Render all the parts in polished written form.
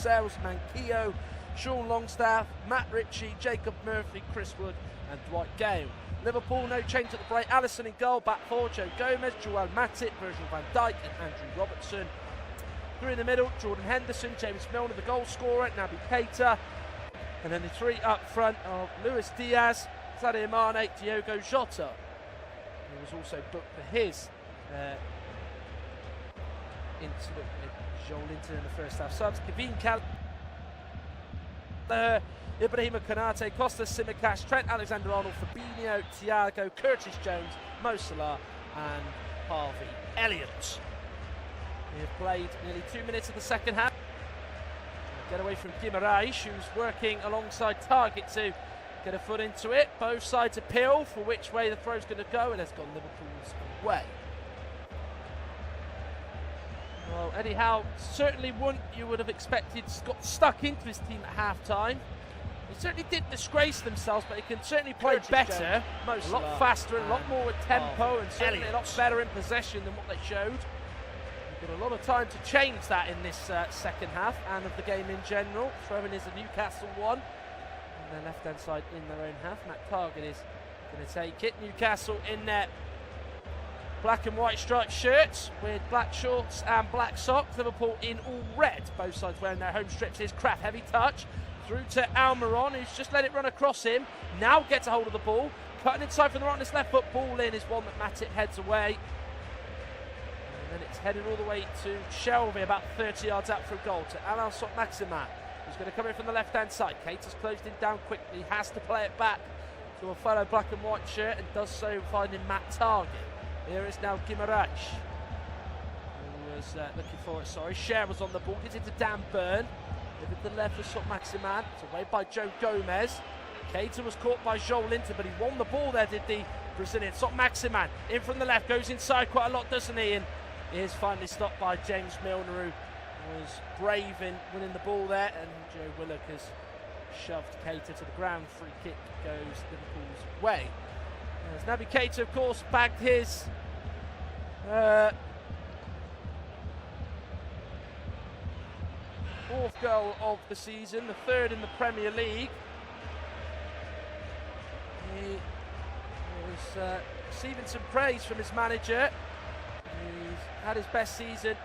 Sales, Manquillo, Sean Longstaff, Matt Ritchie, Jacob Murphy, Chris Wood and Dwight Gale. Liverpool, no change at the break. Alisson in goal, back four, Joe Gomez, Joel Matip, Virgil van Dijk and Andrew Robertson. Three in the middle, Jordan Henderson, James Milner, the goal scorer, Naby Keita. And then the three up front of Luis Diaz, Sadio Mane, Diogo Jota, who was also booked for his incident with Joel Linton in the first half. Subs, Kevin Callagher, Ibrahima Konate, Costas Tsimikas, Trent Alexander-Arnold, Fabinho, Thiago, Curtis Jones, Mo Salah and Harvey Elliott. We have played nearly 2 minutes of the second half. Get away from Guimaraes, who's working alongside Target to get a foot into it. Both sides appeal for which way the throw's going to go, and it's gone Liverpool's way. Well, Eddie Howe certainly one you would have expected got stuck into his team at half-time. They certainly didn't disgrace themselves, but they can certainly play better, a lot faster, a lot more with tempo, and certainly a lot better in possession than what they showed. We've got a lot of time to change that in this second half and of the game in general. Throwing is a Newcastle one, and their left-hand side in their own half. Matt Target is going to take it. Newcastle in their black and white striped shirts with black shorts and black socks. Liverpool in all red, both sides wearing their home strips. Here's Kraft, heavy touch through to Almiron, who's just let it run across him. Now gets a hold of the ball, cutting inside from the right on his left foot. Ball in is one that Matip heads away. And then it's headed all the way to Shelby, about 30 yards out for a goal, to Alain Maximin, who's going to come in from the left-hand side. Keita's closed him down quickly, has to play it back to a fellow black and white shirt, and does so finding Matt Target. Here is now Guimaraes, who was looking for it, sorry. Cher was on the ball, gets into Dan Burn. With the left of Maximin, it's away by Joe Gomez. Keita was caught by Joel Linton, but he won the ball there, did the Brazilian. Maximin in from the left, goes inside quite a lot, doesn't he? And is finally stopped by James Milner, who was brave in winning the ball there, and Joe Willock has shoved Keita to the ground. Free kick goes Liverpool's way. As Naby Keita, of course, bagged his fourth goal of the season, the third in the Premier League. He was receiving some praise from his manager. He's had his best season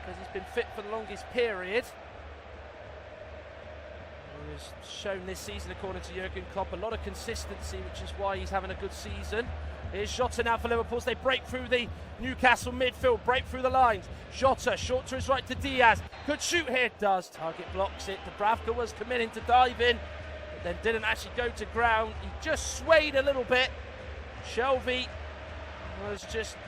because he's been fit for the longest period. He was shown this season, according to Jurgen Klopp, a lot of consistency, which is why he's having a good season. Here's Jota now for Liverpool. They break through the Newcastle midfield, break through the lines. Jota, short to his right to Diaz. Could shoot here, does. Target blocks it. Dubravka was committing to dive in, but then didn't actually go to ground. He just swayed a little bit. Shelby was just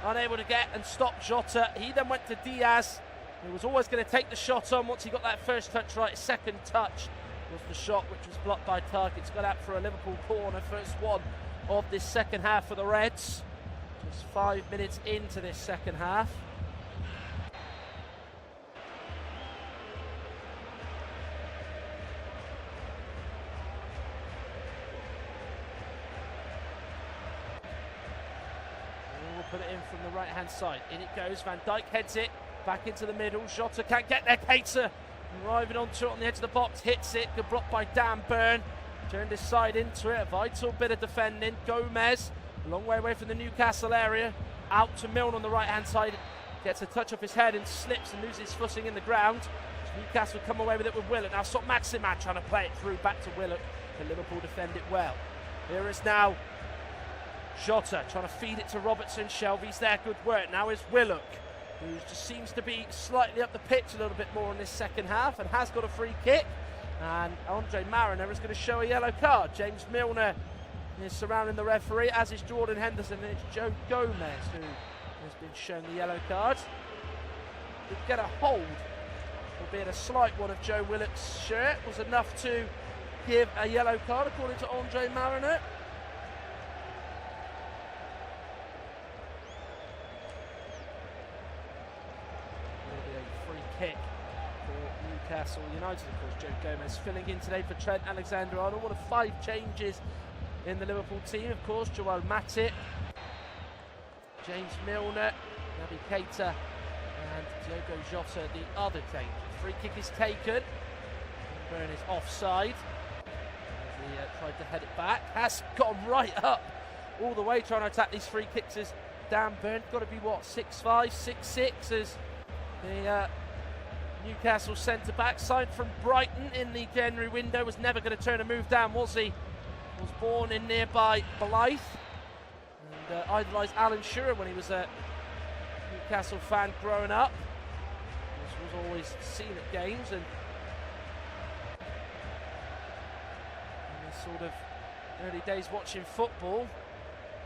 unable to get and stop Jota. He then went to Diaz, who was always going to take the shot on once he got that first touch right. His second touch was the shot, which was blocked by Target. It's got out for a Liverpool corner, first one of this second half for the Reds. Just 5 minutes into this second half. We'll put it in from the right hand side. In it goes, Van Dijk heads it back into the middle. Jota can't get there. Keita arriving onto it on the edge of the box, hits it. Good block by Dan Burn. Turned his side into it, a vital bit of defending. Gomez, a long way away from the Newcastle area, out to Milne on the right-hand side, gets a touch off his head and slips and loses his footing in the ground. Newcastle come away with it with Willock. Now Maximin trying to play it through back to Willock, and Liverpool defend it well. Here is now Jota trying to feed it to Robertson. Shelby's there, good work. Now is Willock, who just seems to be slightly up the pitch a little bit more in this second half and has got a free kick. And Andre Mariner is going to show a yellow card. James Milner is surrounding the referee, as is Jordan Henderson, and it's Joe Gomez who has been shown the yellow card. Did get a hold, albeit a slight one, of Joe Willock's shirt, was enough to give a yellow card, according to Andre Mariner. A free kick for Newcastle United. Of course, Joe Gomez filling in today for Trent Alexander-Arnold. One of 5 changes in the Liverpool team. Of course, Joel Matip, James Milner, Naby Keita and Diogo Jota the other danger. Free kick is taken. Burn is offside. As he tried to head it back. Has gone right up all the way trying to attack these free kicks as Dan Burn. Got to be what, 6'5", 6'6", as the Newcastle centre-back, signed from Brighton in the January window, was never going to turn a move down, was he? Was born in nearby Blyth and idolised Alan Shearer when he was a Newcastle fan growing up. Was always seen at games, and in his sort of early days watching football, of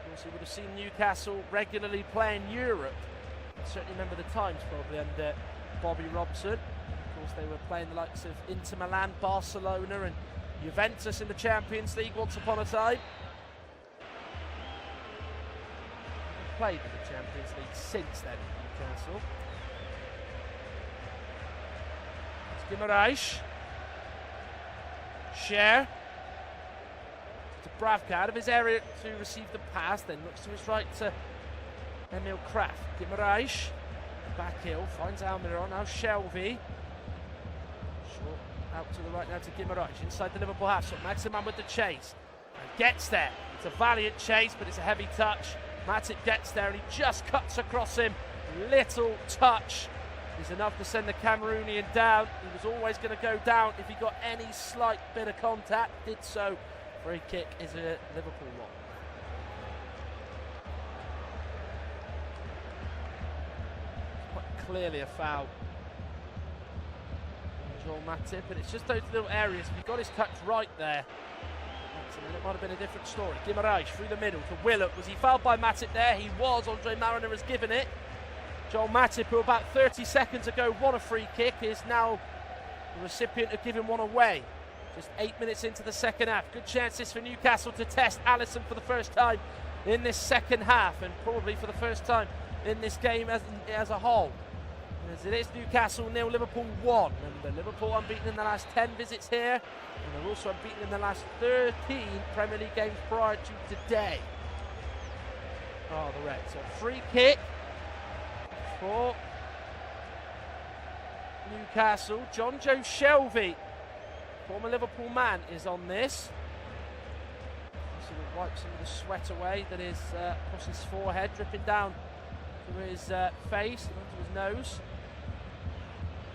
course he would have seen Newcastle regularly play in Europe. I certainly remember the times probably under Bobby Robson. Of course they were playing the likes of Inter Milan, Barcelona and Juventus in the Champions League once upon a time. Played in the Champions League since then, Newcastle. It's Guimaraes. Share to Bravka, out of his area to receive the pass, then looks to his right to Emil Kraft. Guimaraes, back heel, finds Almiron, now Shelvey. Short out to the right now to Guimaraes, inside the Liverpool half. So Maximan with the chase, and gets there. It's a valiant chase, but it's a heavy touch. Matip gets there and he just cuts across him. Little touch is enough to send the Cameroonian down. He was always going to go down if he got any slight bit of contact. Did so. Free kick is a Liverpool one. Quite clearly a foul on Joel Matip, and it's just those little areas. If he got his touch right there, and it might have been a different story. Guimaraes through the middle to Willock. Was he fouled by Matip there? He was. Andre Mariner has given it. Joel Matip, who about 30 seconds ago won a free kick, is now the recipient of giving one away. Just 8 minutes into the second half. Good chances for Newcastle to test Alisson for the first time in this second half, and probably for the first time in this game as a whole. As it is Newcastle 0, Liverpool 1. And Liverpool unbeaten in the last 10 visits here, and they're also unbeaten in the last 13 Premier League games prior to today. Oh, the Reds. So free kick for Newcastle. John Joe Shelvey, former Liverpool man, is on this. So he wipes some of the sweat away that is across his forehead, dripping down to his face and onto his nose.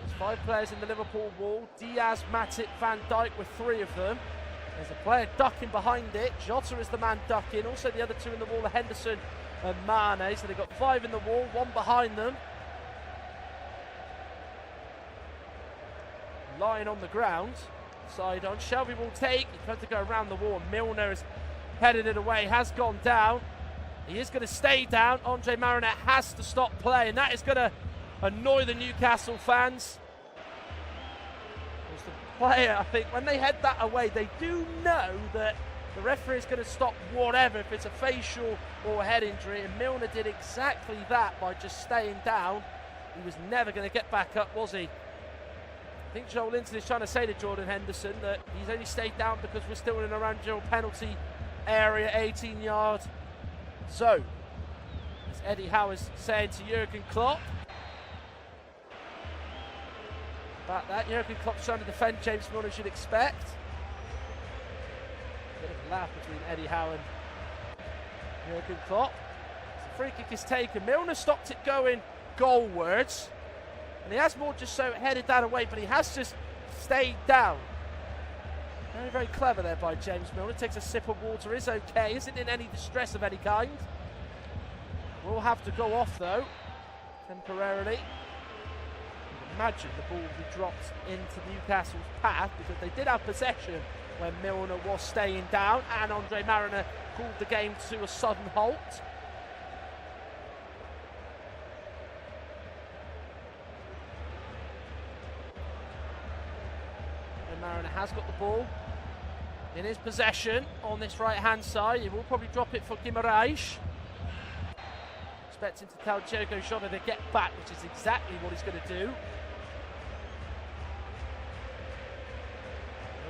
There's 5 players in the Liverpool wall. Diaz, Matip, Van Dijk with 3 of them. There's a player ducking behind it. Jota is the man ducking. Also the other 2 in the wall are Henderson and Mane. So they've got 5 in the wall, 1 behind them. Lying on the ground. Side on. Shelby will take. He tried to go around the wall. Milner has headed it away. Has gone down. He is going to stay down. Andre Mariner has to stop play, and that is going to annoy the Newcastle fans. Because the player, I think, when they head that away, they do know that the referee is going to stop whatever, if it's a facial or a head injury, and Milner did exactly that by just staying down. He was never going to get back up, was he? I think Joel Linton is trying to say to Jordan Henderson that he's only stayed down because we're still in and around your penalty area, 18-yard zone. As Eddie Howe is saying to Jurgen Klopp about that. Jurgen Klopp's trying to defend James Milner, as you'd expect. Bit of a laugh between Eddie Howe and Jurgen Klopp. The free kick is taken. Milner stopped it going goalwards, and he has more just so headed that away, but he has just stayed down. Very, very clever there by James Milner. Takes a sip of water, is okay, isn't in any distress of any kind. Will have to go off though, temporarily. You'd imagine the ball would be dropped into Newcastle's path, because they did have possession when Milner was staying down, and Andre Mariner called the game to a sudden halt. Mariner has got the ball in his possession on this right hand side. He will probably drop it for Guimaraes. Expecting to tell Diogo Jota to get back, which is exactly what he's going to do.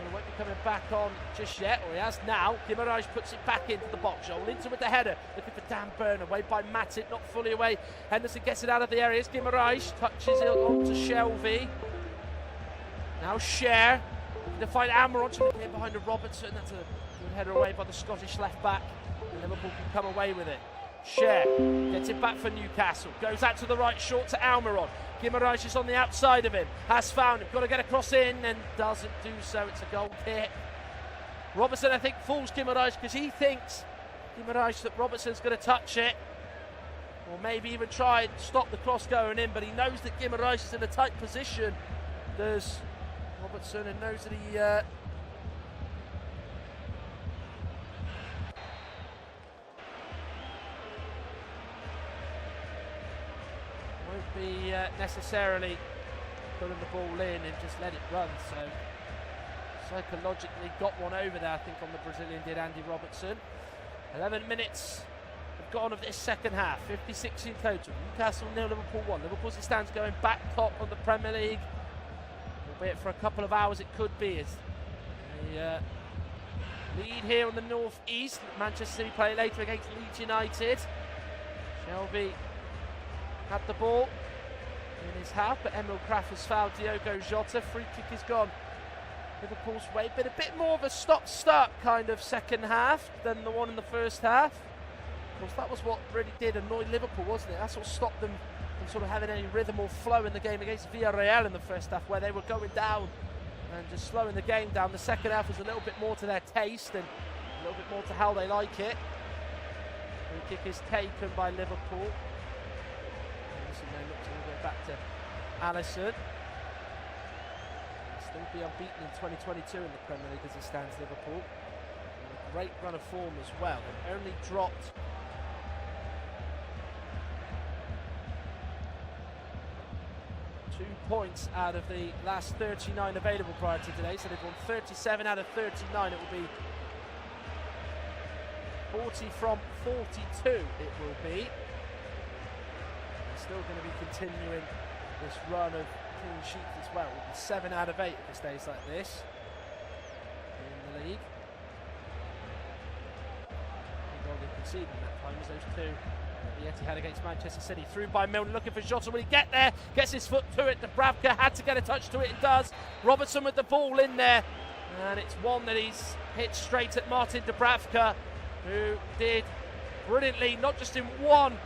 He won't be coming back on just yet, or he has now. Guimaraes puts it back into the box. Joelinton with the header, looking for Dan Burn, away by Matip, not fully away. Henderson gets it out of the area. Guimaraes touches it onto Shelvey. Now Cher, to find Almiron, trying to get behind Robertson. That's a good header away by the Scottish left back, and Liverpool can come away with it. Cher gets it back for Newcastle, goes out to the right, short to Almiron. Guimaraes is on the outside of him, has found him, got to get across in and doesn't do so. It's a goal kick. Robertson, I think, fools Guimaraes because he thinks Guimaraes that Robertson's going to touch it, or maybe even try and stop the cross going in, but he knows that Guimaraes is in a tight position. There's Robertson, and knows that he won't be necessarily putting the ball in and just let it run. So psychologically got one over there, I think, on the Brazilian, did Andy Robertson. 11 minutes have gone of this second half, 56 in total. Newcastle 0, Liverpool 1. Liverpool as it stands going back top of the Premier League, albeit for a couple of hours it could be, as they lead here on the north east. Manchester City play later against Leeds United. Shelvey had the ball in his half, but Emil Kraft has fouled Diogo Jota. Free kick is gone Liverpool's way. Been a bit more of a stop-start kind of second half than the one in the first half. Of course, that was what really did annoy Liverpool, wasn't it? That's what stopped them from sort of having any rhythm or flow in the game against Villarreal in the first half, where they were going down and just slowing the game down. The second half was a little bit more to their taste and a little bit more to how they like it. Free kick is taken by Liverpool. Looks all the way back to Alisson. Still be unbeaten in 2022 in the Premier League as it stands, Liverpool. And a great run of form as well. They've only dropped points out of the last 39 available prior to today, so they've won 37 out of 39. It will be 40 from 42 it will be. They're still going to be continuing this run of clean sheets as well. It will be 7 out of 8 if it stays like this in the league. The goal they conceded that time was those two the Etihad against Manchester City. Through by Milner, looking for Jota. Will he get there? Gets his foot to it. Dubravka had to get a touch to it and does. Robertson with the ball in there, and it's one that he's hit straight at Martin Dubravka, who did brilliantly, not just in one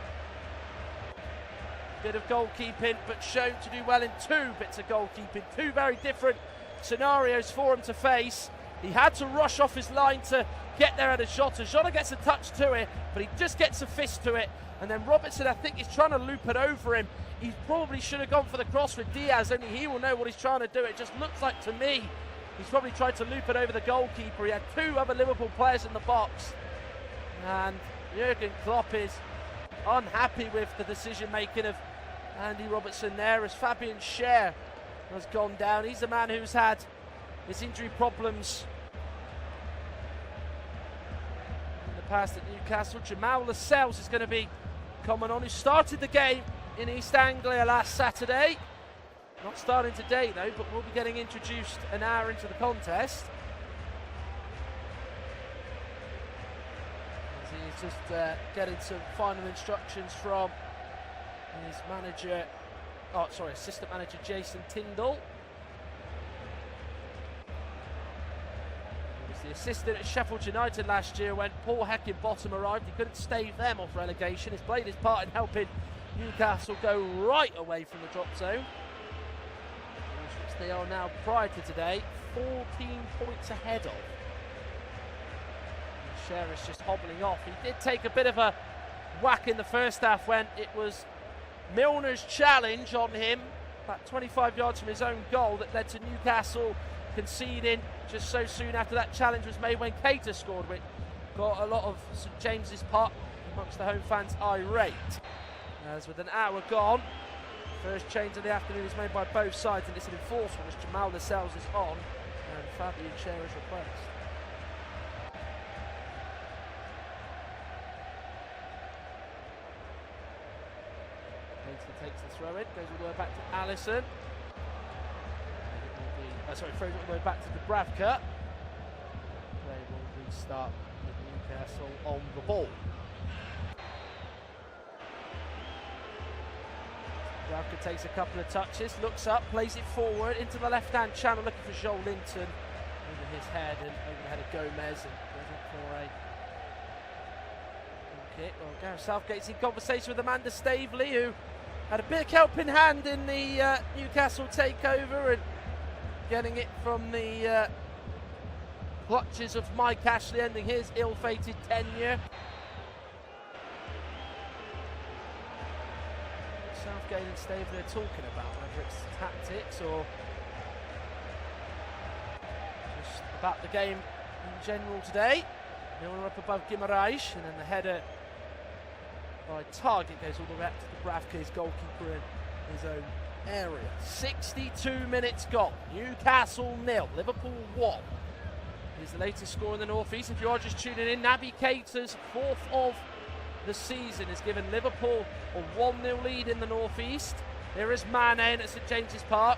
bit of goalkeeping, but shown to do well in two bits of goalkeeping. Two very different scenarios for him to face. He had to rush off his line to get there at a Jota. Jota gets a touch to it, but he just gets a fist to it. And then Robertson, I think, is trying to loop it over him. He probably should have gone for the cross with Diaz, only he will know what he's trying to do. It just looks like to me he's probably tried to loop it over the goalkeeper. He had two other Liverpool players in the box. And Jurgen Klopp is unhappy with the decision-making of Andy Robertson there, as Fabian Schär has gone down. He's the man who's had his injury problems in the past at Newcastle. Jamal Lascelles is going to be coming on, who started the game in East Anglia last Saturday. Not starting today though, but will be getting introduced an hour into the contest. As he's just getting some final instructions from his manager, assistant manager Jason Tindall. He was the assistant at Sheffield United last year when Paul Heckingbottom arrived. He couldn't stave them off relegation. He's played his part in helping Newcastle go right away from the drop zone, which they are now, prior to today, 14 points ahead of. Schär is just hobbling off. He did take a bit of a whack in the first half when it was Milner's challenge on him, about 25 yards from his own goal, that led to Newcastle conceding just so soon after that challenge was made, when Keita scored, which got a lot of St James's Park amongst the home fans irate. As with an hour gone, first change of the afternoon is made by both sides, and it's an enforcement as Jamal Lascelles is on and Fabian Schär is replaced. Takes the throw in, goes all the way back to Alisson. Throws all the way back to Dubravka. start with Newcastle on the ball. Dubravka takes a couple of touches, looks up, plays it forward into the left-hand channel, looking for Joel Linton over his head and over the head of Gomez, and goes up for a kick. Well, Gareth Southgate's in conversation with Amanda Staveley, who had a big helping hand in the Newcastle takeover and getting it from the clutches of Mike Ashley, ending his ill-fated tenure. Southgate and Staveley are talking about, whether it's tactics or just about the game in general today. Miller up above Guimaraes, and then the header by Target goes all the way up to Dubravka, his goalkeeper in his own area. 62 minutes gone. Newcastle 0, Liverpool 1. Here's the latest score in the North East. If you are just tuning in, Naby Keita's fourth of the season has given Liverpool a 1-0 lead in the North East. There is Mane in at St James's Park.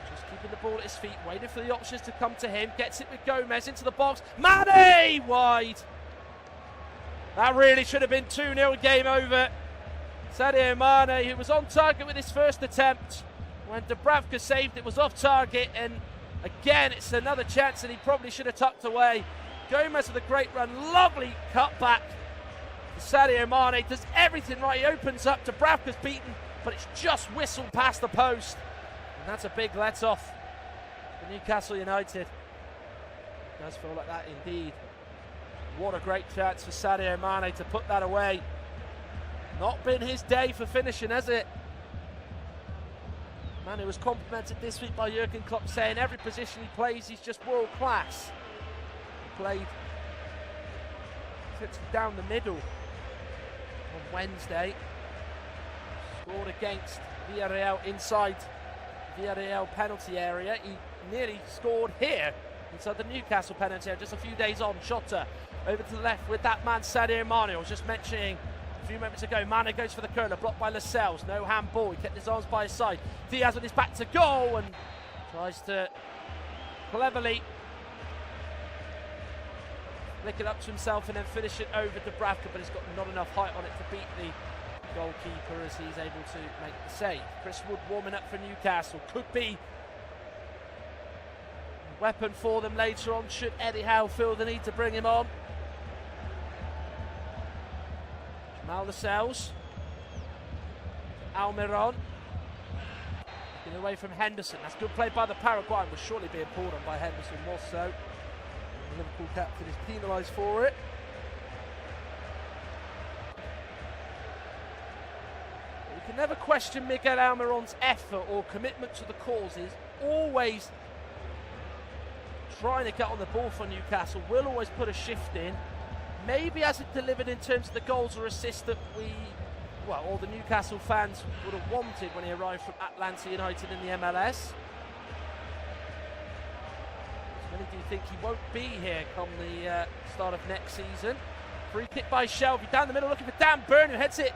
Just keeping the ball at his feet, waiting for the options to come to him. Gets it with Gomez into the box. Mane wide. That really should have been 2-0, game over. Sadio Mane, who was on target with his first attempt. When Dubravka saved, it was off target, and again it's another chance that he probably should have tucked away. Gomez with a great run, lovely cut back. Sadio Mane does everything right, he opens up, Dubravka's beaten, but it's just whistled past the post. And that's a big let-off for Newcastle United. It does feel like that indeed. What a great chance for Sadio Mane to put that away. Not been his day for finishing, has it? Mane was complimented this week by Jurgen Klopp, saying every position he plays he's just world class. He played down the middle on Wednesday. Scored against Villarreal inside Villarreal penalty area. He nearly scored here inside the Newcastle penalty area just a few days on. Shota over to the left with that man Sadio Mane. I was just mentioning a few moments ago, Mane goes for the corner, blocked by Lascelles. No handball, he kept his arms by his side. Diaz on his back to goal and tries to cleverly flick it up to himself and then finish it over Dubravka, but he's got not enough height on it to beat the goalkeeper as he's able to make the save. Chris Wood warming up for Newcastle. Could be a weapon for them later on should Eddie Howe feel the need to bring him on. Jamal Lascelles. Almiron. Getting away from Henderson. That's good play by the Paraguayan. Was surely being pulled on by Henderson, was so. The Liverpool captain is penalised for it. But we can never question Miguel Almiron's effort or commitment to the cause. He's always trying to get on the ball for Newcastle. Will always put a shift in. Maybe hasn't delivered in terms of the goals or assists that all the Newcastle fans would have wanted when he arrived from Atlanta United in the MLS. Many do think he won't be here come the start of next season. Free kick by Shelby down the middle, looking for Dan Burn, who heads it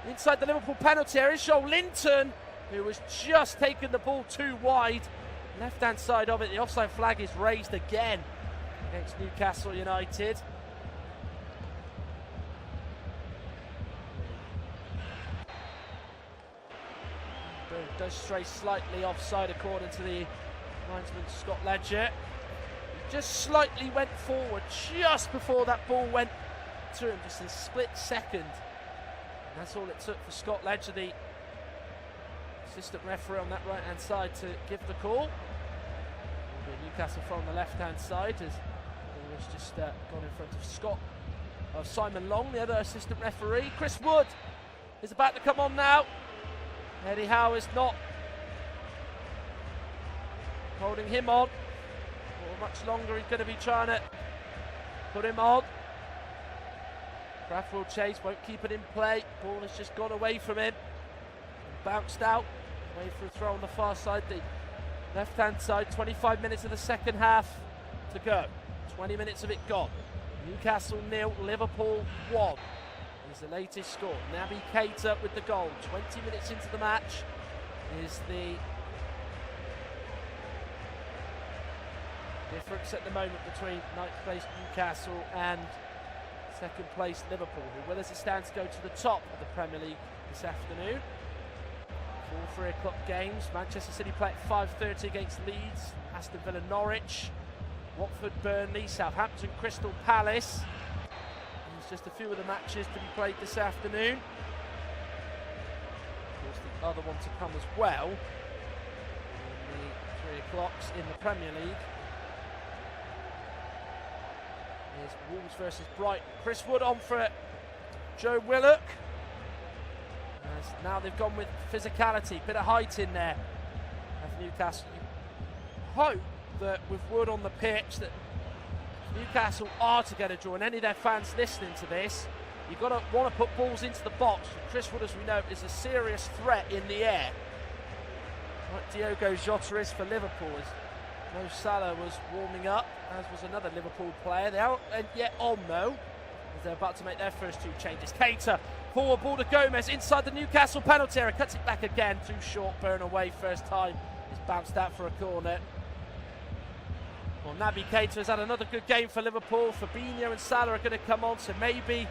inside the Liverpool penalty area. Joel Linton, who was just taking the ball too wide. Left hand side of it, the offside flag is raised again against Newcastle United. Burn does stray slightly offside according to the linesman Scott Ledger. Just slightly went forward just before that ball went to him, just a split second. And that's all it took for Scott Ledger, the assistant referee on that right hand side, to give the call. Newcastle from the left hand side as Norwich just gone in front of Simon Long, the other assistant referee. Chris Wood is about to come on now. Eddie Howe is not holding him on. Much longer he's going to be trying to put him on. Craft will chase, won't keep it in play. Ball has just gone away from him. Bounced out. Wait for a throw on the far side, the left hand side. 25 minutes of the second half to go. 20 minutes of it gone. Newcastle 0, Liverpool 1 is the latest score. Naby Keita with the goal. 20 minutes into the match is the difference at the moment between ninth place Newcastle and second place Liverpool, who will, as it stands, go to the top of the Premier League this afternoon. 4 3 o'clock games. Manchester City play at 5:30 against Leeds, Aston Villa Norwich, Watford Burnley, Southampton Crystal Palace. There's just a few of the matches to be played this afternoon. Of course, the other one to come as well, in the 3 o'clocks in the Premier League. Here's Wolves versus Brighton. Chris Wood on for Joe Willock. As now they've gone with physicality, bit of height in there of Newcastle. You hope that with Wood on the pitch that Newcastle are to get a draw, and any of their fans listening to this, you've got to want to put balls into the box. Chris Wood, as we know, is a serious threat in the air. Like Diogo Jota is for Liverpool, as Mo Salah was warming up, as was another Liverpool player. They aren't yet on though, as they're about to make their first 2 changes. Keita, forward ball to Gomez, inside the Newcastle penalty area, cuts it back again, too short, burn away first time. It's bounced out for a corner. Well, Naby Keita has had another good game for Liverpool. Fabinho and Salah are going to come on, so maybe you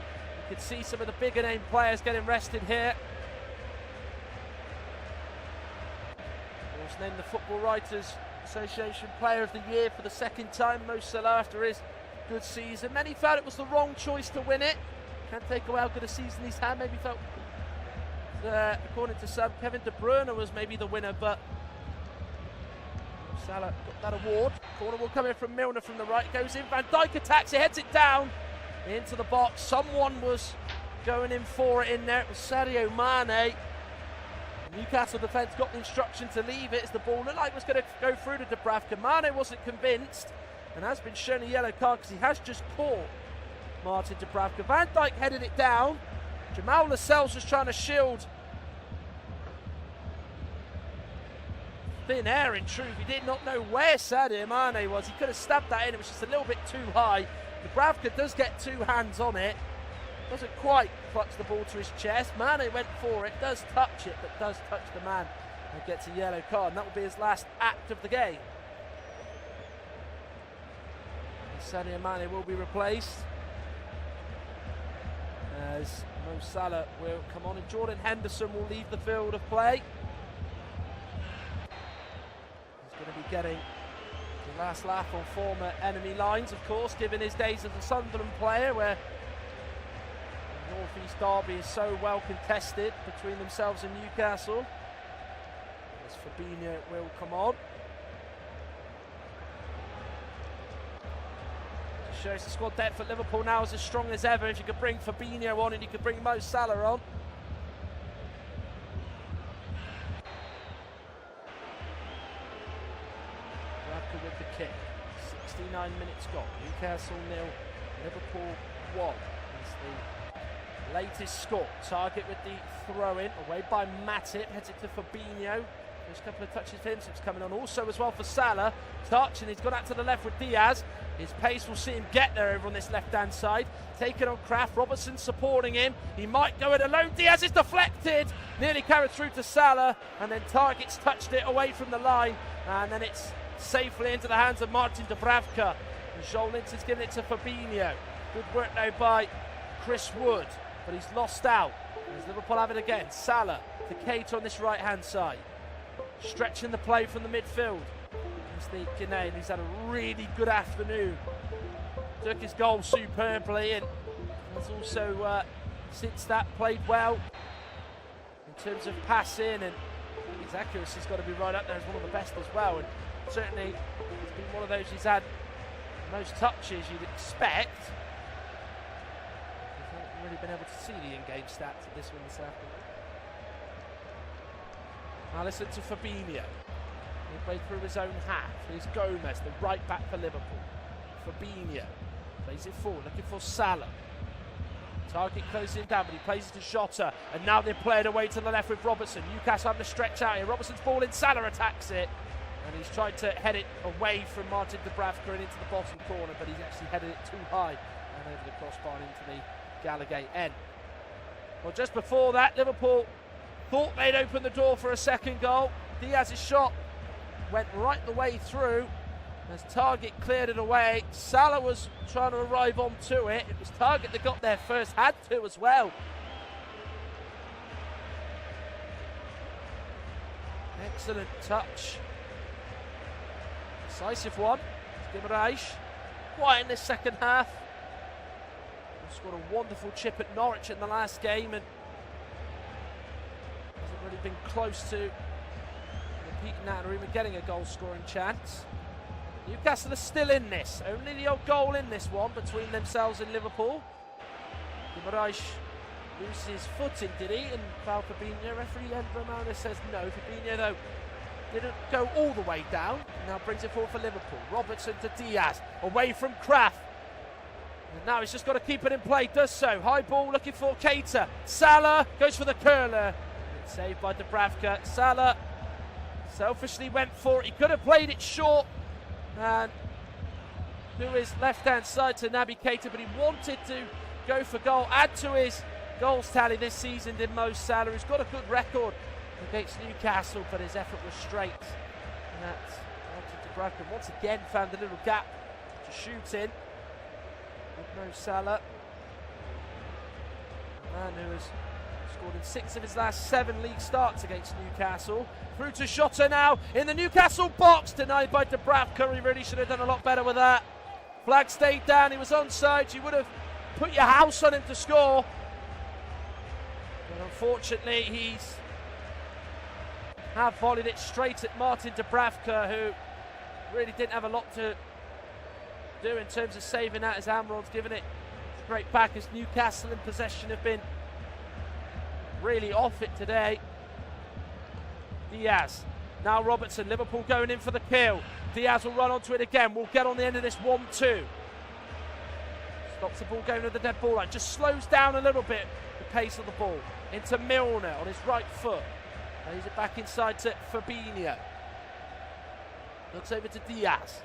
could see some of the bigger name players getting rested here. Of course, named the Football Writers Association Player of the Year for the 2nd time, Mo Salah, after his good season. Many felt it was the wrong choice to win it. Can't take away how good a season he's had. Maybe felt, according to some, Kevin De Bruyne was maybe the winner, but Salah got that award. Corner will come in from Milner from the right, goes in, Van Dijk attacks it, heads it down into the box. Someone was going in for it in there. It was Sadio Mane. Newcastle defence got the instruction to leave it as the ball looked like it was going to go through to Dubravka. Mane wasn't convinced and has been shown a yellow card because he has just caught Martin Dubravka. Van Dijk headed it down. Jamal Lascelles was trying to shield thin air, in truth. He did not know where Sadio Mane was. He could have stabbed that in. It was just a little bit too high. Dubravka does get 2 hands on it. Doesn't quite clutch the ball to his chest. Mane went for it, does touch it, but does touch the man and gets a yellow card. And that will be his last act of the game. And Sadio Mane will be replaced, as Mo Salah will come on and Jordan Henderson will leave the field of play. He's going to be getting the last laugh on former enemy lines, of course, given his days as a Sunderland player, where the North East derby is so well contested between themselves and Newcastle. As Fabinho will come on. Shows the squad depth at Liverpool now is as strong as ever. If you could bring Fabinho on and you could bring Mo Salah on. Radke with the kick. 69 minutes gone. Newcastle 0, Liverpool 1. It's the latest score. Target with the throw-in, away by Matip, heads it to Fabinho. There's a couple of touches for him, so it's coming on also as well for Salah. Touch, and he's gone out to the left with Diaz. His pace will see him get there over on this left-hand side. Taken on Kraft, Robertson supporting him. He might go it alone. Diaz is deflected, nearly carried through to Salah, and then Target's touched it away from the line, and then it's safely into the hands of Martin Dubravka. And Joel Linton's giving it to Fabinho. Good work now by Chris Wood, but he's lost out. As Liverpool have it again. Salah to Keita on this right-hand side. Stretching the play from the midfield. It's the Ghanaian. He's had a really good afternoon. Took his goal superbly, and has also, since that, played well in terms of passing, and his accuracy's got to be right up there as one of the best as well. And certainly, it's been one of those he's had the most touches you'd expect. We've not really been able to see the in-game stats of this one this afternoon. Now listen to Fabinho. He played through his own half. Here's Gomez, the right back for Liverpool. Fabinho plays it forward, looking for Salah. Target closing down, but he plays it to Jota. And now they've played away to the left with Robertson. Newcastle having to stretch out here. Robertson's ball in, Salah attacks it. And he's tried to head it away from Martin Dubravka and into the bottom corner, but he's actually headed it too high and over the crossbar into the Gallagher end. Well, just before that, Liverpool thought they'd open the door for a second goal. Diaz's shot went right the way through, As Target cleared it away, Salah was trying to arrive onto it. It was Target that got there first, had to as well. Excellent touch. Decisive one. Guimaraes. Quiet in this second half. He scored a wonderful chip at Norwich in the last game and hasn't really been close to repeating that or even getting a goal scoring chance. Newcastle are still in this. Only the odd goal in this one between themselves and Liverpool. Guimaraes loses his footing, did he? And foul Fabinho. Referee Romano says no. Fabinho, though, didn't go all the way down. Now brings it forward for Liverpool. Robertson to Diaz. Away from Kraft. And now he's just got to keep it in play. Does so. High ball looking for Keita. Salah goes for the curler. It's saved by Dubravka. Salah selfishly went for it. He could have played it short. And to his left-hand side to Naby Keita, but he wanted to go for goal. Add to his goals tally this season did Mo Salah, who's got a good record against Newcastle, but his effort was straight. And that's Dubravka once again found a little gap to shoot in with Mo Salah, a man who has scored in 6 of his last 7 league starts against Newcastle. Through to Jota now in the Newcastle box, denied by Dubravka. He really should have done a lot better with that. Flag stayed down, he was onside. You would have put your house on him to score. But unfortunately, he's volleyed it straight at Martin Dubravka, who really didn't have a lot to do in terms of saving that, as Amron's given it straight back, as Newcastle in possession have been really off it today. Diaz, now Robertson, Liverpool going in for the kill. Diaz will run onto it again, we'll get on the end of this 1-2. Stops the ball going to the dead ball line, just slows down a little bit the pace of the ball. Into Milner on his right foot. Lays it back inside to Fabinho. Looks over to Diaz.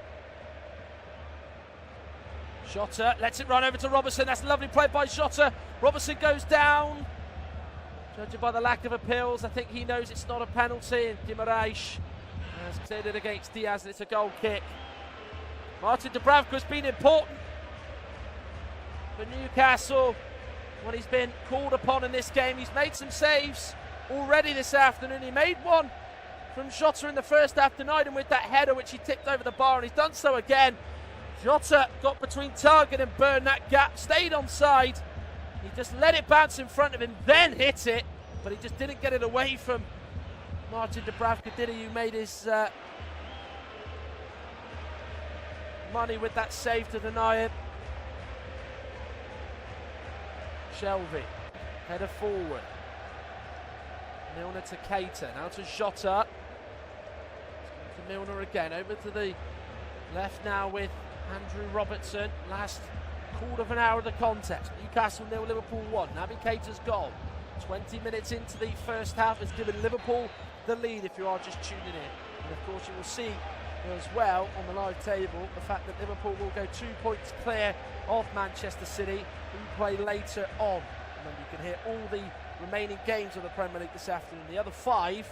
Jota lets it run over to Robertson. That's a lovely play by Jota. Robertson goes down. Judging by the lack of appeals, I think he knows it's not a penalty. And Guimaraes has cleared it against Diaz, and it's a goal kick. Martin Dubravka has been important for Newcastle when he's been called upon in this game. He's made some saves already this afternoon. He made one from Jota in the first half tonight, and with that header which he tipped over the bar, and he's done so again. Jota got between Target and burned that gap, stayed onside. He just let it bounce in front of him, then hit it, but he just didn't get it away from Martin Dubravka, did he? Who made his money with that save to deny him. Shelvey, header forward. Milner to Keita, now to Jota. To Milner again, over to the left now with Andrew Robertson. Last quarter of an hour of the contest. Newcastle 0, Liverpool 1. Naby Keita's goal 20 minutes into the first half has given Liverpool the lead, if you are just tuning in. And of course you will see as well on the live table the fact that Liverpool will go 2 points clear of Manchester City, who play later on. And then you can hear all the remaining games of the Premier League this afternoon. The other 5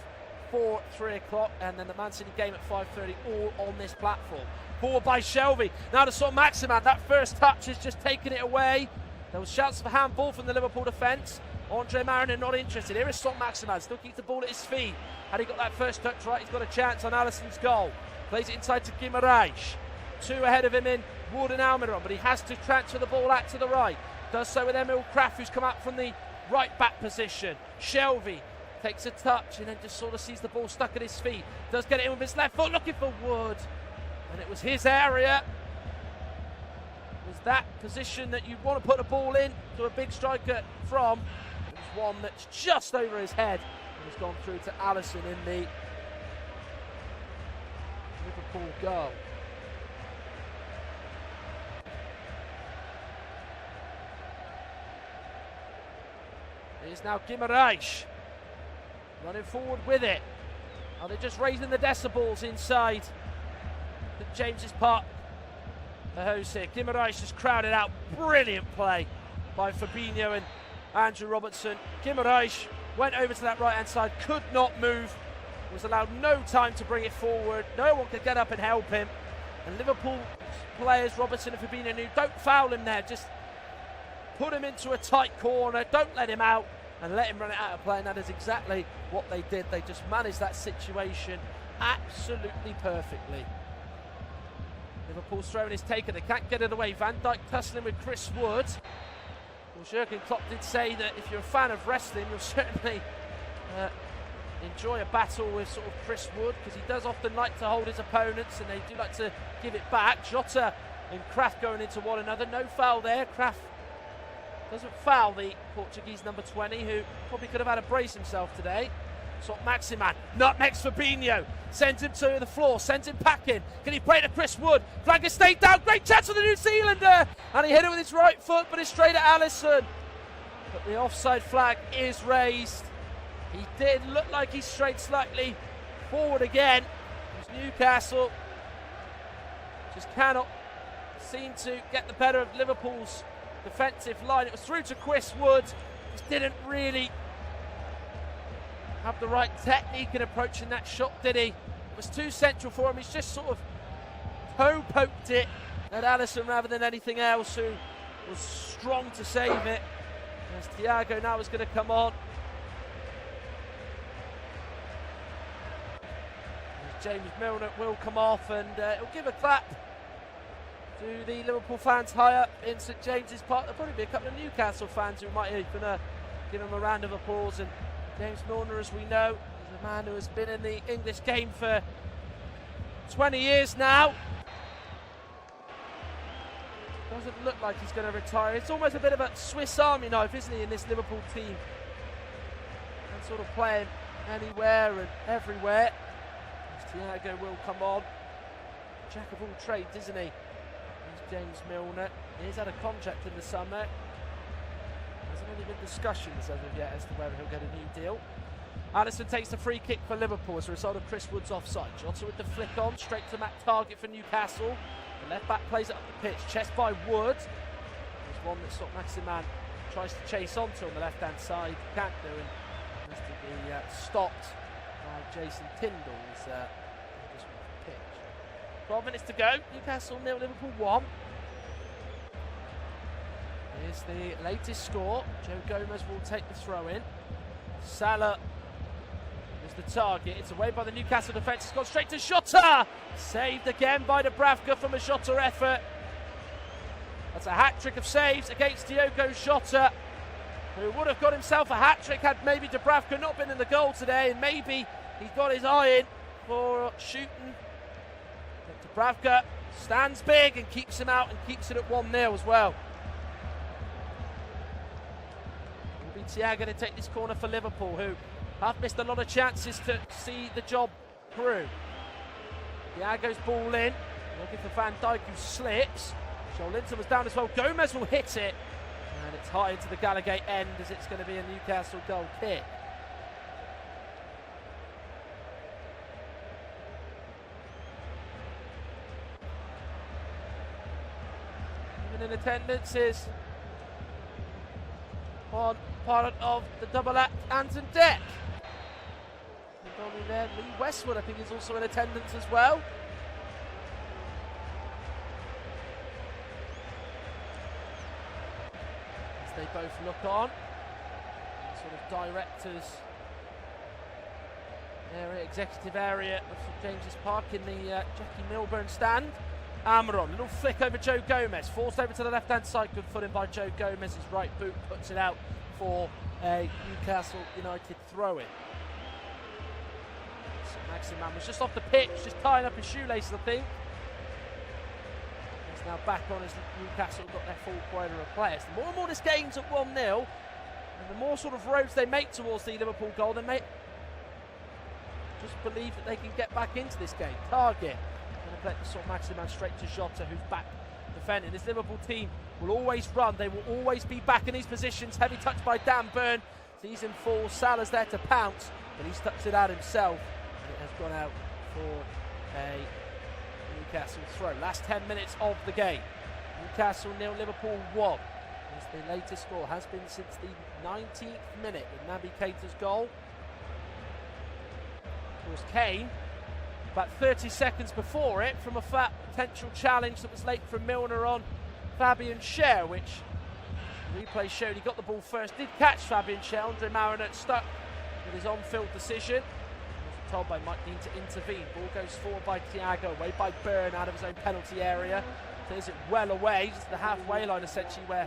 for 3 o'clock, and then the Man City game at 5:30, all on this platform. Forward by Shelvey. Now to Son Maximan. That first touch has just taken it away. There was shouts for handball from the Liverpool defence. Andre Mariner not interested. Here is Son Maximan. Still keeps the ball at his feet. Had he got that first touch right, he's got a chance on Alisson's goal. Plays it inside to Guimaraes. 2 ahead of him in Ward and Almiron, but he has to transfer the ball out to the right. Does so with Emil Kraft, who's come out from the right back position. Shelvey takes a touch and then just sort of sees the ball stuck at his feet. Does get it in with his left foot, looking for Wood. And it was his area. It was that position that you'd want to put a ball in to a big striker from. It was one that's just over his head and has gone through to Alisson in the Liverpool goal. Here's now Guimaraes running forward with it. Are they just raising the decibels inside James's Park? The host here. Guimaraes just crowded out. Brilliant play by Fabinho and Andrew Robertson. Guimaraes went over to that right hand side, could not move, was allowed no time to bring it forward. No one could get up and help him. And Liverpool players, Robertson and Fabinho, don't foul him there. Just put him into a tight corner. Don't let him out and let him run it out of play. And that is exactly what they did. They just managed that situation absolutely perfectly. Liverpool's throwing is taken. They can't get it away. Van Dijk tussling with Chris Wood. Well, Jurgen Klopp did say that if you're a fan of wrestling, you'll certainly enjoy a battle with sort of Chris Wood, because he does often like to hold his opponents and they do like to give it back. Jota and Kraft going into one another. No foul there. Kraft doesn't foul the Portuguese number 20, who probably could have had a brace himself today. So Maximan nutmegs Fabinho, sends him to the floor, sends him packing. Can he play to Chris Wood? Flanker stayed down, great chance for the New Zealander, and he hit it with his right foot, but it's straight at Alisson. But the offside flag is raised. He did look like he strayed slightly forward again. Newcastle just cannot seem to get the better of Liverpool's defensive line. It was through to Chris Wood, just didn't really have the right technique in approaching that shot, did he? It was too central for him. He's just sort of toe poked it at Alisson rather than anything else, who was strong to save it. As Thiago now is going to come on. As James Milner will come off, and it'll give a clap to the Liverpool fans high up in St James's Park. There'll probably be a couple of Newcastle fans who might even give him a round of applause. And James Milner, as we know, is a man who has been in the English game for 20 years now. Doesn't look like he's going to retire. It's almost a bit of a Swiss Army knife, isn't he, in this Liverpool team? And sort of playing anywhere and everywhere. Thiago will come on. Jack of all trades, isn't he? He's James Milner. He's had a contract in the summer. Hasn't really been discussions as of yet as to whether he'll get a new deal. Alisson takes the free kick for Liverpool as a result of Chris Wood's offside. Jota with the flick on, straight to Matt Target for Newcastle. The left back plays it up the pitch, chest by Wood. There's one that sort of Maximan tries to chase onto on the left hand side. Can't do, and has to be stopped by Jason Tyndall. He's just off the pitch. 12 minutes to go. Newcastle 0, Liverpool 1. Here's the latest score. Joe Gomez will take the throw in. Salah is the target. It's away by the Newcastle defence. It's gone straight to Jota. Saved again by Dubravka from a Jota effort. That's a hat-trick of saves against Diogo Jota, who would have got himself a hat-trick had maybe Dubravka not been in the goal today, and maybe he's got his eye in for shooting. But Dubravka stands big and keeps him out and keeps it at 1-0 as well. It'll be Thiago to take this corner for Liverpool, who have missed a lot of chances to see the job through. Thiago's ball in, looking for Van Dijk, who slips. Joelinton was down as well. Gomez will hit it, and it's high into the Gallagate end as it's going to be a Newcastle goal kick. Even in attendance is on part of the double act, Anton Deck. There, Lee Westwood, I think, is also in attendance as well. As they both look on, sort of directors area, executive area of St James's Park in the Jackie Milburn stand. Almiron, little flick over Joe Gomez, forced over to the left hand side, good footing by Joe Gomez. His right boot puts it out for a Newcastle United throw-in. Maximan was just off the pitch, just tying up his shoelaces, I think. He's now back on as Newcastle got their full quota of players. The more and more this game's at 1-0, and the more sort of roads they make towards the Liverpool goal, they may just believe that they can get back into this game. Target, going to play the sort of Maximan straight to Jota, who's back defending. This Liverpool team will always run, they will always be back in these positions. Heavy touch by Dan Burn. Season 4, Salah's there to pounce, but he's touched it out himself. It has gone out for a Newcastle throw. Last 10 minutes of the game. Newcastle 0, Liverpool 1. As the latest score has been since the 19th minute with Naby Keita's goal. Of course, Kane about 30 seconds before it from a potential challenge that was late from Milner on Fabian Schär, which replay showed he got the ball first, did catch Fabian Schär. Andre Mariner stuck with his on-field decision. Wasn't told by Mike Dean to intervene. Ball goes forward by Thiago, away by Byrne out of his own penalty area. Clears it well away, just the halfway line essentially where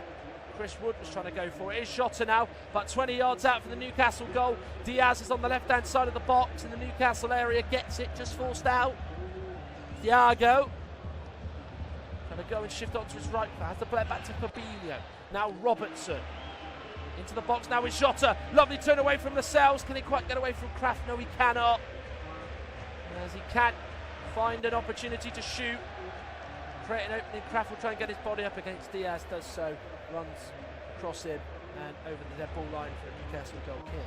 Chris Wood was trying to go for it. It is Jota now, but 20 yards out from the Newcastle goal. Diaz is on the left-hand side of the box in the Newcastle area, gets it, just forced out. Thiago trying to go and shift onto his right foot, has to play it back to Fabinho. Now Robertson into the box now with Jota. Lovely turn away from Lascelles. Can he quite get away from Kraft? No, he cannot. As he can't find an opportunity to shoot, create an opening. Kraft will try and get his body up against Diaz, does so, runs across him and over the dead ball line for a Newcastle goal kick.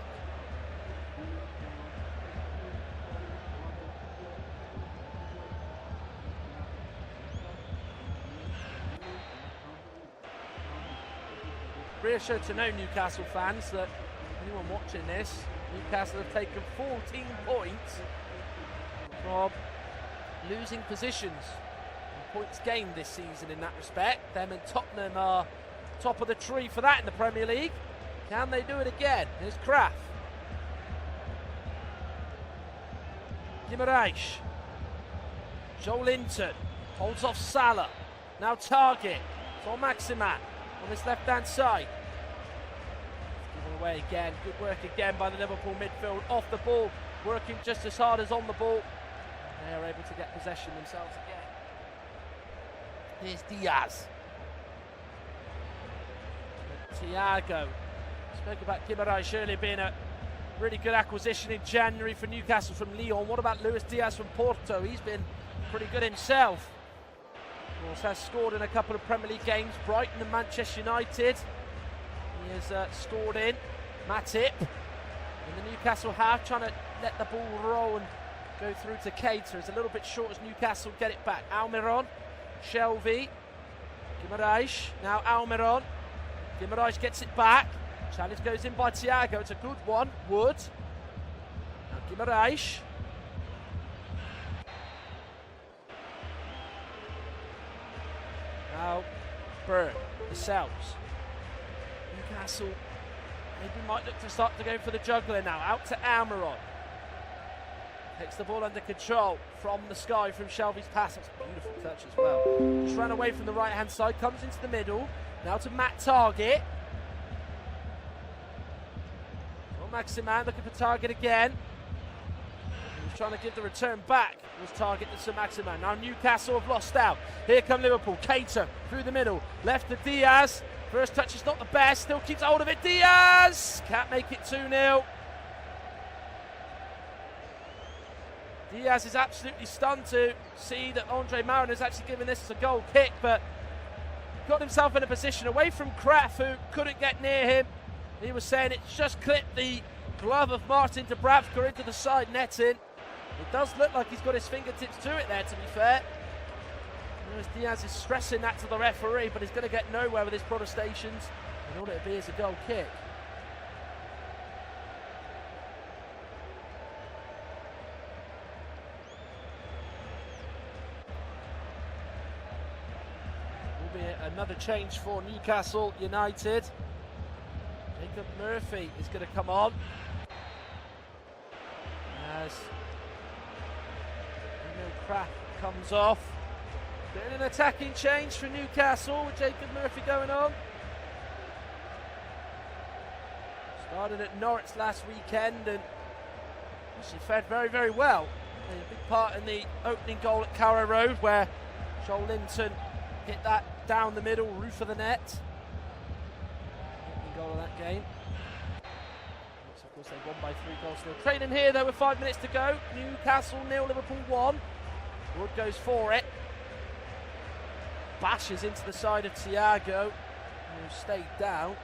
Reassured to know, Newcastle fans, that anyone watching this, Newcastle have taken 14 points from losing positions. Points gained this season in that respect. Them and Tottenham are top of the tree for that in the Premier League. Can they do it again? Here's Kraft. Guimaraes. Joelinton holds off Salah. Now Target. It's on Maximan on his left-hand side. Given away again. Good work again by the Liverpool midfield. Off the ball, working just as hard as on the ball. They are able to get possession themselves again. Here's Diaz. Thiago. Spoke about Guimaraes earlier being a really good acquisition in January for Newcastle from Lyon. What about Luis Diaz from Porto? He's been pretty good himself. Of course, has scored in a couple of Premier League games. Brighton and Manchester United. He has scored in. Matip in the Newcastle half, trying to let the ball roll and go through to Keita. It's a little bit short as Newcastle get it back. Almiron. Shelvey, Guimaraes, now Almiron. Guimaraes gets it back. Challenge goes in by Thiago. It's a good one. Wood. Now Guimaraes. Now Byrne, Lascelles. Newcastle maybe might look to start to go for the juggler now. Out to Almiron. Takes the ball under control from the sky from Shelvey's pass. That's a beautiful touch as well. Just ran away from the right-hand side, comes into the middle. Now to Matt Target. Well, Maximan looking for Target again. He was trying to give the return back. It was Target to Sir Maximan. Now Newcastle have lost out. Here come Liverpool. Keita through the middle. Left to Diaz. First touch is not the best. Still keeps hold of it. Diaz! Can't make it 2-0. Diaz is absolutely stunned to see that Andre Mariner has actually given this as a goal kick, but got himself in a position away from Kraft, who couldn't get near him. He was saying it's just clipped the glove of Martin Dubravka into the side netting. It does look like he's got his fingertips to it there, to be fair. Luis Diaz is stressing that to the referee, but he's going to get nowhere with his protestations, and all it'll be is a goal kick. Another change for Newcastle United. Jacob Murphy is going to come on as Kraft comes off. Bit of an attacking change for Newcastle with Jacob Murphy going on. Started at Norwich last weekend and actually fared very, very well. Played a big part in the opening goal at Carrow Road, where Joelinton hit that down the middle, roof of the net. Opening goal of that game. So of course they won by 3-0. Training here though with 5 minutes to go. Newcastle 0, Liverpool 1. Wood goes for it. Bashes into the side of Thiago, who stayed down.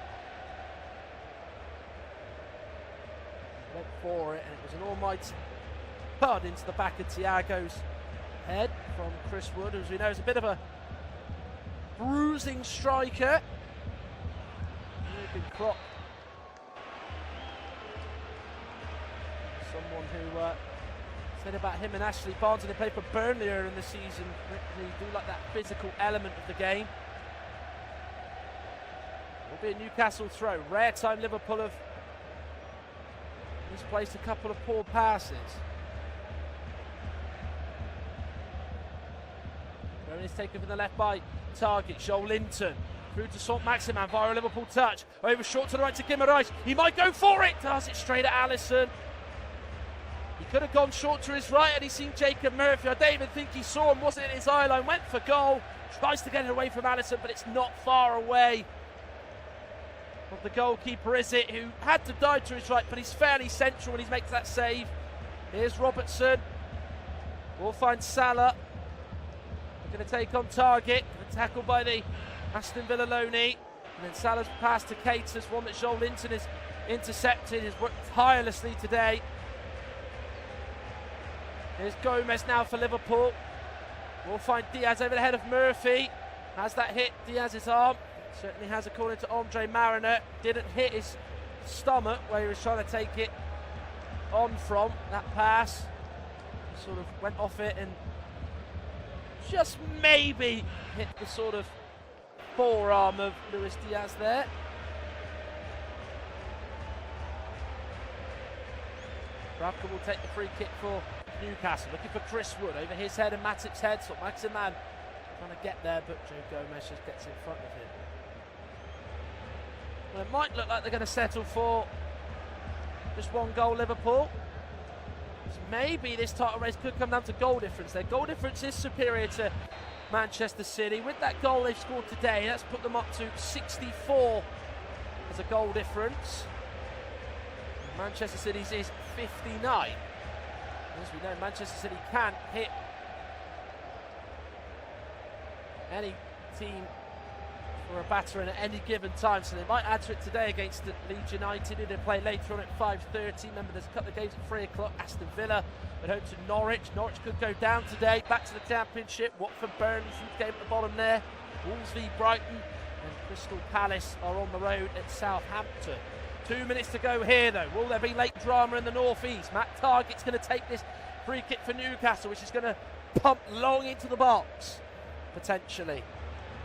Went for it, and it was an almighty pud into the back of Thiago's head from Chris Wood, who, as we know, is a bit of a bruising striker. Jurgen Klopp, someone who Said about him and Ashley Barnes, and they played for Burnley earlier in the season. They do like that physical element of the game. Will be a Newcastle throw. Rare time Liverpool have misplaced a couple of poor passes. Throwing is taken from the left by Target. Joel Linton through to St Maximin via a Liverpool touch. Over short to the right to Guimaraes. He might go for it. Does it straight at Alisson. He could have gone short to his right and he's seen Jacob Murphy. I don't even think he saw him, wasn't in his eye line. Went for goal. Tries to get it away from Alisson, but it's not far away of the goalkeeper, is it? Who had to dive to his right, but he's fairly central when he makes that save. Here's Robertson. We'll find Salah. We're going to take on Target. Tackled by the Aston Villa loanee. And then Salah's pass to Cates, one that Joel Linton has intercepted. Has worked tirelessly today. Here's Gomez now for Liverpool. We'll find Diaz over the head of Murphy. Has that hit Diaz's arm? Certainly has, according to Andre Mariner. Didn't hit his stomach where he was trying to take it on from. That pass sort of went off it and just maybe hit the sort of forearm of Luis Diaz there. Bravka will take the free kick for Newcastle. Looking for Chris Wood over his head and Matip's head. So Maximin trying to get there, but Joe Gomez just gets in front of him. Well, it might look like they're going to settle for just one goal, Liverpool. So maybe this title race could come down to goal difference. Their goal difference is superior to Manchester City. With that goal they've scored today, that's put them up to 64 as a goal difference. Manchester City's is 59. As we know, Manchester City can't hit any team for a battering at any given time, so they might add to it today against Leeds United, who they play later on at 5:30. Remember, there's a couple of games at 3 o'clock. Aston Villa at home to Norwich. Norwich could go down today. Back to the Championship. Watford, Burnley, huge game at the bottom there. Wolves v Brighton, and Crystal Palace are on the road at Southampton. 2 minutes to go here, though. Will there be late drama in the northeast? Matt Target's going to take this free kick for Newcastle, which is going to pump long into the box, potentially.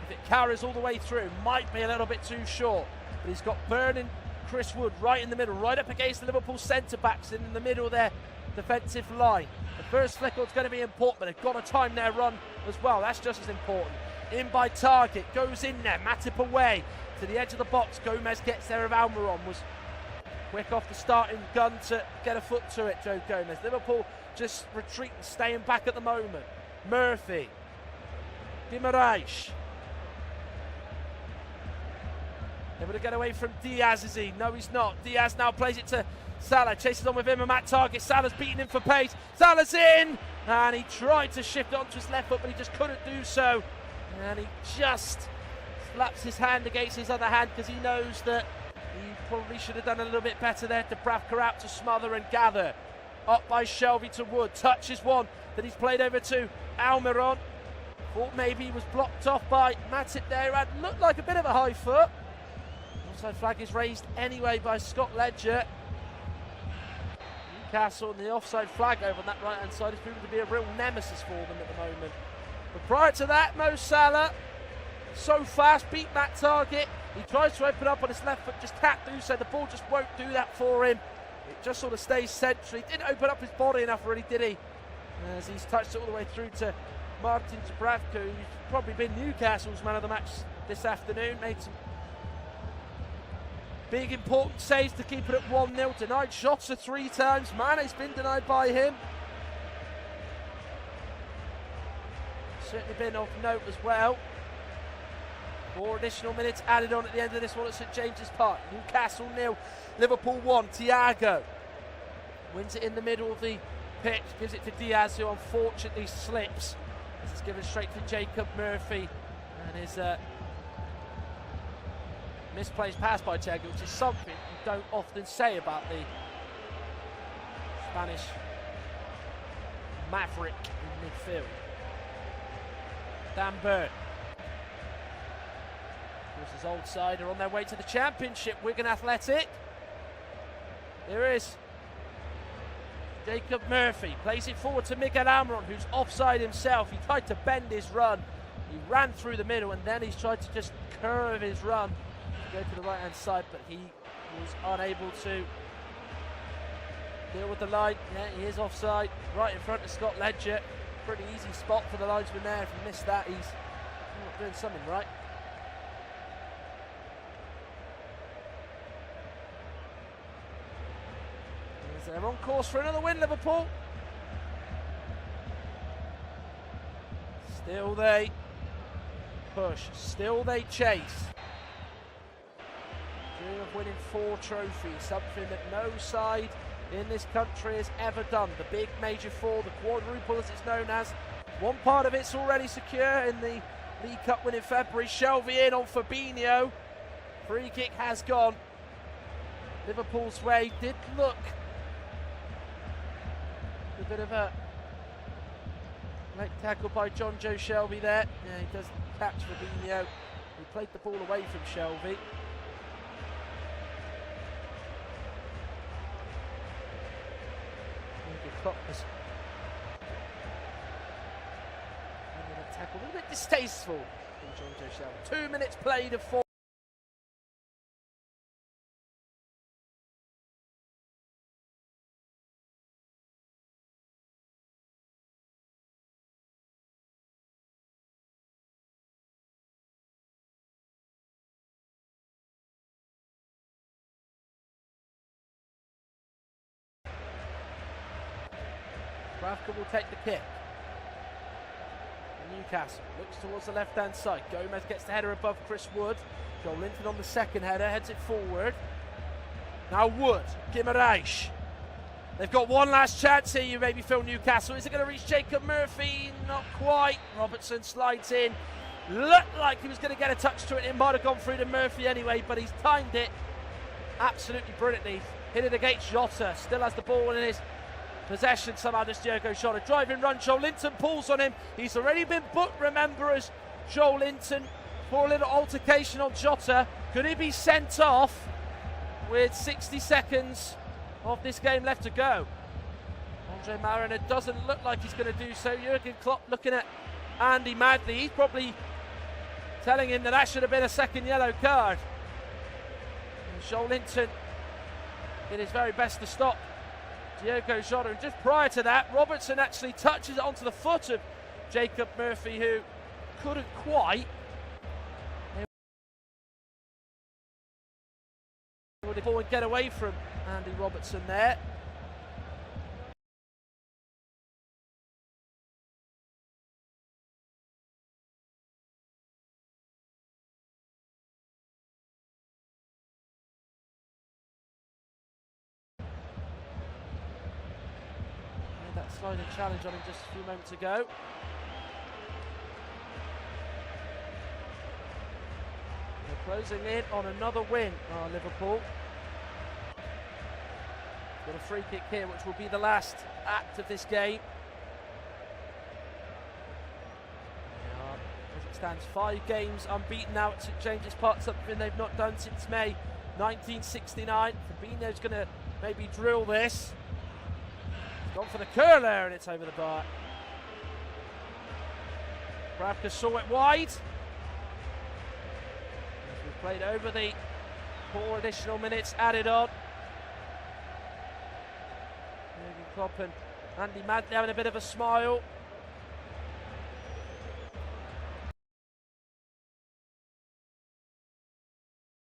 If it carries all the way through, might be a little bit too short. But he's got burning Chris Wood right in the middle, right up against the Liverpool centre-backs in the middle of their defensive line. The first flick is going to be important, but they've got to time their run as well. That's just as important. In by Target, goes in there, Matip away to the edge of the box. Gomez gets there. If Almiron was quick off the starting gun to get a foot to it, Joe Gomez. Liverpool just retreating, staying back at the moment. Murphy. Guimaraes. Able to get away from Diaz, is he? No, he's not. Diaz now plays it to Salah. Chases on with him and Matt Target. Salah's beating him for pace. Salah's in! And he tried to shift onto his left foot, but he just couldn't do so. And he just slaps his hand against his other hand because he knows that he probably should have done a little bit better there. Dubravka out to smother and gather. Up by Shelvey to Wood. Touches one that he's played over to Almiron. Thought maybe he was blocked off by Matip there. It looked like a bit of a high foot. Offside flag is raised anyway by Scott Ledger. Newcastle and the offside flag over on that right hand side is proving to be a real nemesis for them at the moment. But prior to that, Mo Salah, so fast, beat Matt Target. He tries to open up on his left foot, just can't do so. The ball just won't do that for him. It just sort of stays central. He didn't open up his body enough, really, did he? As he's touched it all the way through to Martin Dubravka, who's probably been Newcastle's man of the match this afternoon. Made some big important saves to keep it at 1-0. Denied Jota 3 times. Mane's been denied by him. Certainly been of note as well. 4 additional minutes added on at the end of this one at St James's Park. Newcastle 0, Liverpool 1. Thiago wins it in the middle of the pitch, gives it to Diaz, who unfortunately slips. This is given straight to Jacob Murphy, and his misplaced pass by Thiago, which is something you don't often say about the Spanish maverick in midfield. Dan Burn. Of course, his old side are on their way to the Championship. Wigan Athletic. There is Jacob Murphy plays it forward to Miguel Almiron, who's offside himself. He tried to bend his run. He ran through the middle, and then he's tried to just curve his run to go to the right-hand side, but he was unable to deal with the line. Yeah, he is offside, right in front of Scott Ledger. Pretty easy spot for the linesman there. If he missed that, he's not doing something right. They're on course for another win, Liverpool. Still they push, still they chase. Dream of winning 4 trophies, something that no side in this country has ever done. The big major 4, the quadruple as it's known as. One part of it's already secure in the League Cup win in February. Shelvey in on Fabinho. Free kick has gone Liverpool's way. Did look a bit of a late tackle by John Joe Shelvey there. Yeah, he does catch Fabinho. He played the ball away from Shelvey. Tackle a little bit distasteful from John Joe Shelvey. 2 minutes played of 4. Rafka will take the kick. Newcastle looks towards the left-hand side. Gomez gets the header above Chris Wood. Joel Linton on the second header, heads it forward. Now Wood, Guimaraes. They've got one last chance here, you maybe feel, Newcastle. Is it going to reach Jacob Murphy? Not quite. Robertson slides in. Looked like he was going to get a touch to it. It might have gone through to Murphy anyway, but he's timed it absolutely brilliantly. Hit it against Jota. Still has the ball in his possession. Somehow this Diogo Jota driving run. Joel Linton pulls on him. He's already been booked, remember, as Joel Linton for a little altercation on Jota. Could he be sent off with 60 seconds of this game left to go? Andre Mariner doesn't look like he's going to do so. Jurgen Klopp looking at Andy Madley. He's probably telling him that should have been a second yellow card. And Joel Linton did his very best to stop Diogo Jota, and just prior to that, Robertson actually touches it onto the foot of Jacob Murphy, who couldn't quite. Would forward get away from Andy Robertson there. Sliding challenge on him just a few moments ago. They're closing in on another win, Liverpool. Got a free kick here, which will be the last act of this game. As it stands, 5 games unbeaten now at St James's Park, something they've not done since May 1969. Fabinho's going to maybe drill this. Gone for the curler, and it's over the bar. Bravka saw it wide. As we've played over the 4 additional minutes added on. Jurgen Klopp and Andy Madley having a bit of a smile.